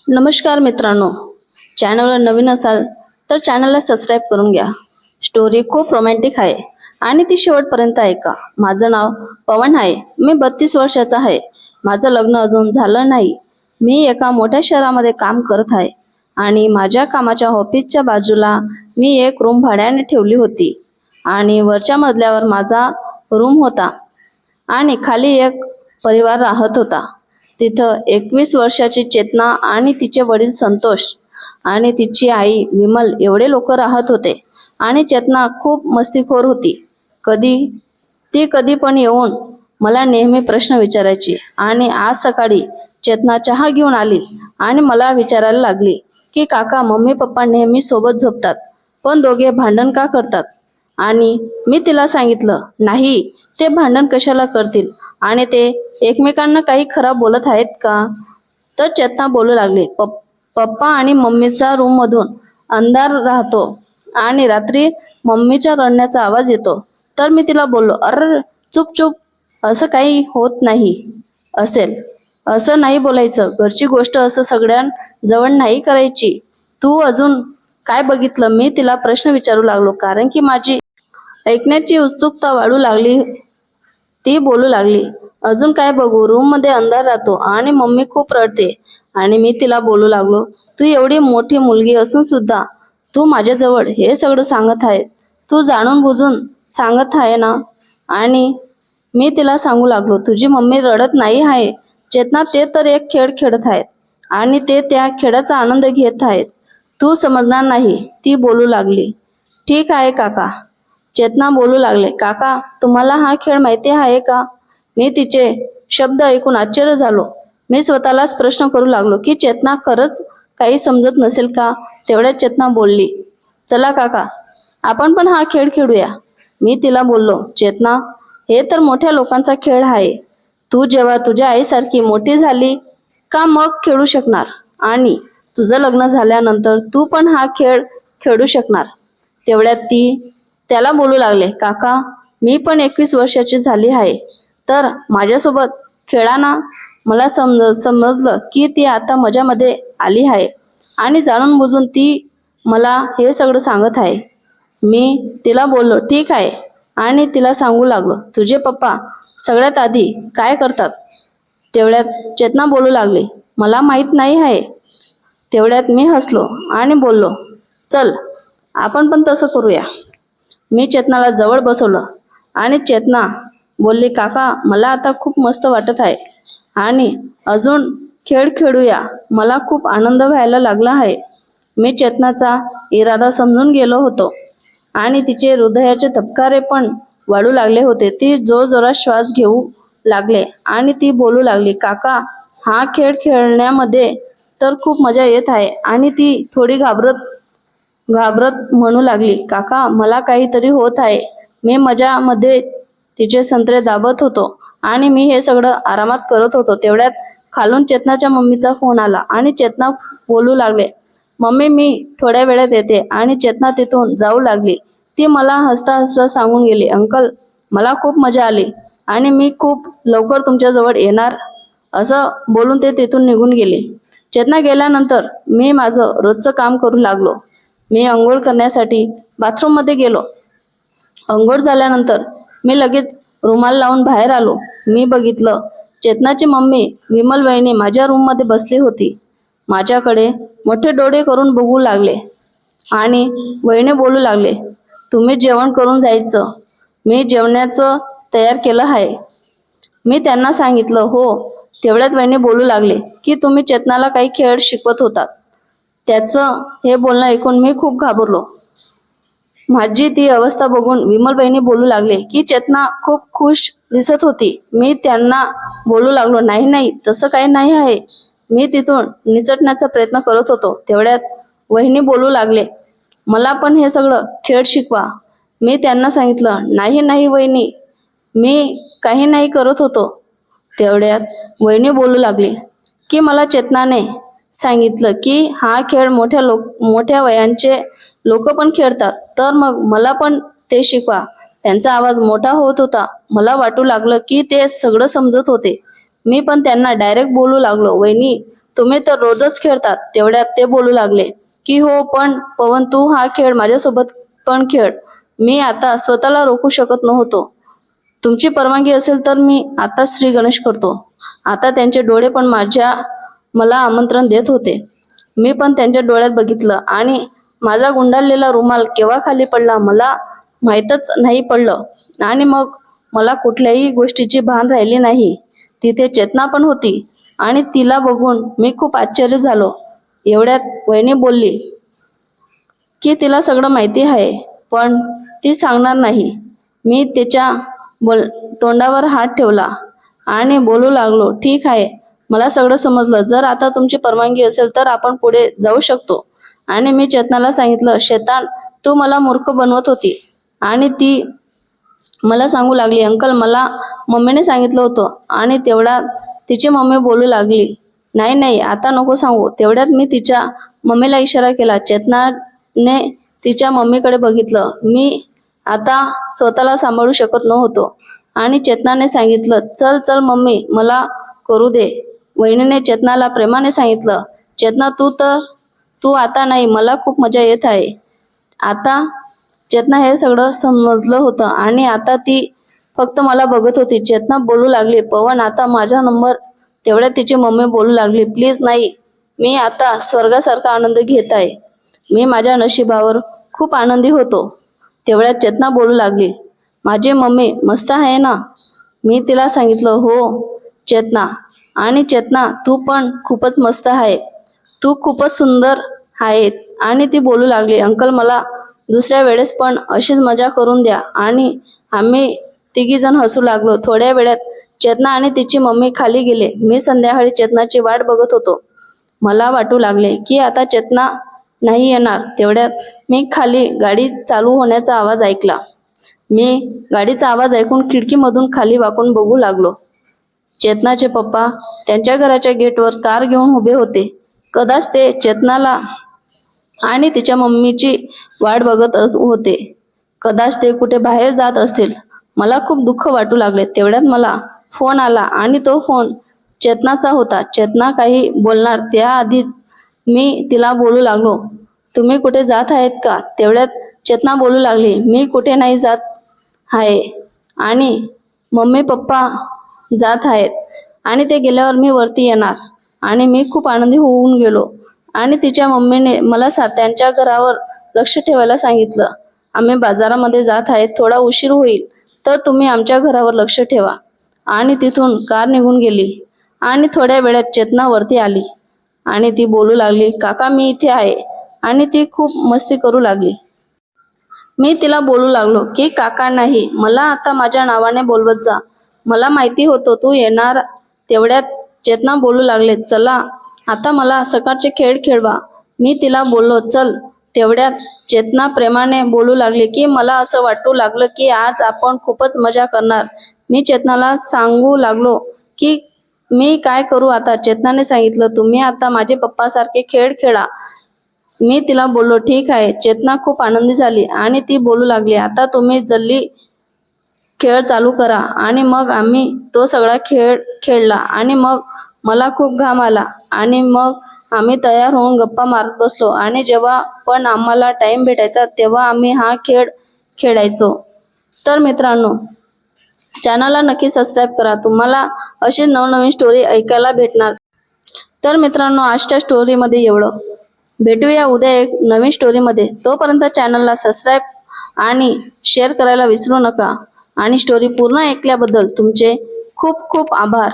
नमस्कार मित्रांनो, चॅनलवर नवीन असाल तर चॅनलला सबस्क्राईब करून घ्या। स्टोरी खूप रोमॅन्टिक आहे आणि ती शेवटपर्यंत ऐका। माझं नाव पवन आहे, मी 32 वर्षाचा आहे। माझं लग्न अजून झालं नाही। मी एका मोठ्या शहरामध्ये काम करत आहे आणि माझ्या कामाच्या ऑफिसच्या बाजूला मी एक रूम भाड्याने ठेवली होती आणि वरच्या मजल्यावर माझा रूम होता आणि खाली एक परिवार राहत होता। तिथं 21 वर्षाची चेतना आणि तिचे वडील संतोष आणि तिची आई विमल एवढे लोक राहत होते। आणि चेतना खूप मस्तीखोर होती। कधी पण येऊन मला नेहमी प्रश्न विचारायची आणि आज सकाळी चेतना चहा घेऊन आली आणि मला विचारायला लागली की काका मम्मी पप्पा नेहमी सोबत झोपतात पण दोघे भांडण का करतात। आणि मी तिला सांगितलं नाही, ते भांडण कशाला करतील आणि ते एकमेकांना काही खराब बोलत आहेत का। तर चेतना बोलू लागली, पप्पा आणि मम्मीचा रूम मधून अंधार राहतो आणि रात्री मम्मीच्या रडण्याचा आवाज येतो। तर मी तिला बोललो, अरे चुप चुप, असं काही होत नाही असेल, असं नाही बोलायचं, घरची गोष्ट असं सगळ्यांजवळ नाही करायची। तू अजून काय बघितलं, मी तिला प्रश्न विचारू लागलो कारण की माझी ऐकण्याची उत्सुकता वाढू लागली। ती बोलू लागली, अजून काय बघू, रूम मध्ये अंधार राहतो आणि मम्मी खूप रडते। आणि मी तिला बोलू लागलो, तू एवढी मोठी मुलगी असून सुद्धा तू माझ्याजवळ हे सगळं सांगत आहे, तू जाणून बुजून सांगत आहे ना। आणि मी तिला सांगू लागलो, तुझी मम्मी रडत नाही आहे चेतना, ते तर एक खेळ खेळत आहेत आणि ते त्या खेळाचा आनंद घेत आहेत, तू समजणार नाही। ती बोलू लागली, ठीक आहे काका। चेतना बोलू लागले, काका तुम्हाला हा खेळ माहिती आहे का। मी तिचे शब्द ऐकून आश्चर्य झालो। मी स्वतःलाच प्रश्न करू लागलो की चेतना खरंच काही समजत नसेल का। तेवढ्यात चेतना बोलली, चला काका आपण पण हा खेळ खेळूया। मी तिला बोललो, चेतना हे तर मोठ्या लोकांचा खेळ आहे, तू जेव्हा तुझ्या आईसारखी मोठी झाली का मग खेळू शकणार आणि तुझं लग्न झाल्यानंतर तू पण हा खेळ खेळू शकणार। तेवढ्यात ती त्याला बोलू लागले, काका मी पण 21 वर्षाची झाली आहे तर माझ्यासोबत खेळा ना। मला समजलं की ती आता मजामध्ये आली आहे आणि जाणून बुजून ती मला हे सगळं सांगत आहे। मी तिला बोललो, ठीक आहे आणि तिला सांगू लागलो, तुझे पप्पा सगळ्यात आधी काय करतात। तेवढ्यात चेतना बोलू लागली, मला माहित नाही आहे। तेवढ्यात मी हसलो आणि बोललो, चल आपण पण तसं करूया। मी चेतनाला जवळ बसवलं आणि चेतना बोलली, काका मला आता खूप मस्त वाटत आहे आणि अजून खेळ खेळूया, मला खूप आनंद व्हायला लागला आहे। मी चेतनाचा इरादा समजून गेलो होतो आणि तिचे हृदयाचे धबकारे पण वाढू लागले होते। ती जोरजोरात श्वास घेऊ लागले आणि ती बोलू लागली, काका हा खेळ खेळण्यामध्ये तर खूप मजा येत आहे। आणि ती थोडी घाबरत म्हणू लागली, काका मला काहीतरी होत आहे। मी मजामध्ये तिचे संत्रे दाबत होतो आणि मी हे सगळं आरामात करत होतो। तेवढ्यात खालून चेतनाच्या मम्मीचा फोन आला आणि चेतना बोलू लागले, मम्मी मी थोड्या वेळात येते। आणि चेतना तिथून जाऊ लागली। ती मला हसता हसता सांगून गेली, अंकल मला खूप मजा आली आणि मी खूप लवकर तुमच्याजवळ येणार, असं बोलून ते तिथून निघून गेले। चेतना गेल्यानंतर मी माझं रोजचं काम करू लागलो। मी अंघोळ करण्यासाठी बाथरूम मध्ये गेलो। अंघोळ झाल्यानंतर मी लगेच रुमाल लावून बाहेर आलो। मी बघितलं चेतनाची मम्मी विमल वहिनी माझ्या रूम मध्ये बसली होती, माझ्याकडे मोठे डोळे करून बघू लागले आणि वहिनी बोलू लागले, तुम्ही जेवण करून जायचं, मी जेवणाचं तयार केलं आहे। मी त्यांना सांगितलं हो। तेवढ्यात वहिनी बोलू लागले की तुम्ही चेतनाला काही खेळ शिकवत होतात। त्याचं हे बोलणं ऐकून मी खूप घाबरलो। माझी ती अवस्था बघून विमल बहिणी बोलू लागले की चेतना खूप खुश दिसत होती। मी त्यांना बोलू लागलो, नाही नाही तसं काही नाही आहे, मी तिथून निसटण्याचा प्रयत्न करत होतो। तेवढ्यात वहिनी बोलू लागले, मला पण हे सगळं खेळ शिकवा। मी त्यांना सांगितलं, नाही नाही वहिनी, मी काही नाही करत होतो। तेवढ्यात वहिनी बोलू लागली की मला चेतनाने सांगितलं की हा खेळ मोठ्या वयांचे लोक पण खेळतात, तर मग मला पण ते शिकवा। त्यांचा आवाज मोठा होत होता। मला वाटू लागलं की ते सगळं समजत होते। मी पण त्यांना डायरेक्ट बोलू लागलो, वहिनी तुम्ही तर रोजच खेळतात. तेवढ्यात ते बोलू लागले की हो, पण पवन तू हा खेळ माझ्यासोबत पण खेळ. मी आता स्वतःला रोखू शकत नव्हतो. तुमची परवानगी असेल तर मी आता श्री गणेश करतो. आता त्यांचे डोळे पण मला आमंत्रण देत होते. मी पण त्यांच्या डोळ्यात बघितलं आणि माझा गुंडाळलेला रुमाल केव्हा खाली पडला मला माहीतच नाही पडलं. आणि मग मला कुठल्याही गोष्टीची भान राहिली नाही. तिथे चेतना पण होती आणि तिला बघून मी खूप आश्चर्य झालो. एवढ्यात वहिनी बोलली की तिला सगळं माहिती आहे, पण ती सांगणार नाही. मी तिच्या तोंडावर हात ठेवला आणि बोलू लागलो, ठीक आहे, मला सगळं समजलं. जर आता तुमची परवानगी असेल तर आपण पुढे जाऊ शकतो. आणि मी चेतनाला सांगितलं, शैतान तू मला मूर्ख बनवत होती. आणि ती मला सांगू लागली, अंकल मला मम्मीने सांगितलं होतं. आणि तेवढ्यात तिची मम्मी बोलू लागली, नाही नाही आता नको सांगू. तेवढ्यात मी तिच्या मम्मीला इशारा केला. चेतनाने तिच्या मम्मीकडे बघितलं. मी आता स्वतःला सांभाळू शकत नव्हतो आणि चेतनाने सांगितलं, चल चल मम्मी मला करू दे. वहिनीने चेतनाला प्रेमाने सांगितलं, चेतना तू आता नाही, मला खूप मजा येत आहे. आता चेतना हे सगळं समजलं होतं आणि आता ती फक्त मला बघत होती. चेतना बोलू लागली, पवन आता माझा नंबर. तेवढ्यात तिची मम्मी बोलू लागली, प्लीज नाही, मी आता स्वर्गासारखा आनंद घेत आहे. मी माझ्या नशिबावर खूप आनंदी होतो. तेवढ्यात चेतना बोलू लागली, माझी मम्मी मस्त आहे ना. मी तिला सांगितलं, हो चेतना. आणि चेतना तू पण खूपच मस्त आहे, तू खूपच सुंदर आहे. आणि ती बोलू लागली, अंकल मला दुसऱ्या वेळेस पण अशीच मजा करून द्या. आणि आम्ही तिघी जण हसू लागलो. थोड्या वेळात चेतना आणि तिची मम्मी खाली गेले. मी संध्याकाळी चेतनाची वाट बघत होतो. मला वाटू लागले की आता चेतना नाही येणार. तेवढ्यात मी खाली गाडी चालू होण्याचा आवाज ऐकला. मी गाडीचा आवाज ऐकून खिडकीमधून खाली वाकून बघू लागलो. चेतनाचे पप्पा त्यांच्या घराच्या गेटवर कार घेऊन उभे होते. कदाच ते चेतनाला आणि तिच्या मम्मीची वाट बघत होते. कदाच ते कुठे बाहेर जात असतील. मला खूप दुःख वाटू लागले. तेवढ्यात मला फोन आला आणि तो फोन चेतनाचा होता. चेतना काही बोलणार त्याआधी मी तिला बोलू लागलो, तुम्ही कुठे जात आहेत का. तेवढ्यात चेतना बोलू लागली, मी कुठे नाही जात आहे आणि मम्मी पप्पा जात आहेत आणि ते गेल्यावर मी वरती येणार. आणि मी खूप आनंदी होऊन गेलो. आणि तिच्या मम्मीने मला त्यांच्या घरावर लक्ष ठेवायला सांगितलं. आम्ही बाजारामध्ये जात आहेत, थोडा उशीर होईल तर तुम्ही आमच्या घरावर लक्ष ठेवा. आणि तिथून कार निघून गेली. आणि थोड्या वेळात चेतना वरती आली आणि ती बोलू लागली, काका मी इथे आहे. आणि ती खूप मस्ती करू लागली. मी तिला बोलू लागलो की काका नाही, मला आता माझ्या नावाने बोलवत जा, मला माहिती होतं तू येणार. तेवढ्यात चेतना बोलू लागले, चला आता मला सकाळचे खेळ खेळवा. मी तिला बोललो, चल. तेवढ्यात चेतना प्रेमाने बोलू लागली की मला असं वाटू लागलं की आज आपण खूपच मजा करणार. मी चेतनाला सांगू लागलो की मी काय करू आता. चेतनाने सांगितलं, तुम्ही आता माझे पप्पासारखे खेळ खेळा. मी तिला बोललो, ठीक आहे. चेतना खूप आनंदी झाली आणि ती बोलू लागली, आता तुम्ही जल्दी खेळ चालू करा. आणि मग आम्ही तो सगळा खेळ खेळला आणि मग मला खूप घाम आला आणि मग आम्ही तयार होऊन गप्पा मारत बसलो. आणि जेव्हा पण आम्हाला टाइम भेटायचा तेव्हा आम्ही हा खेळ खेळायचो. तर मित्रांनो, चॅनलला नक्की सबस्क्राईब करा, तुम्हाला अशी नवनवीन स्टोरी ऐकायला भेटणार. तर मित्रांनो, आजच्या स्टोरीमध्ये एवढं. भेटूया उद्या एक नवीन स्टोरीमध्ये. तोपर्यंत चॅनलला सबस्क्राईब आणि शेअर करायला विसरू नका. आणि स्टोरी पूर्ण ऐकल्याबद्दल तुमचे खूप खूप आभार.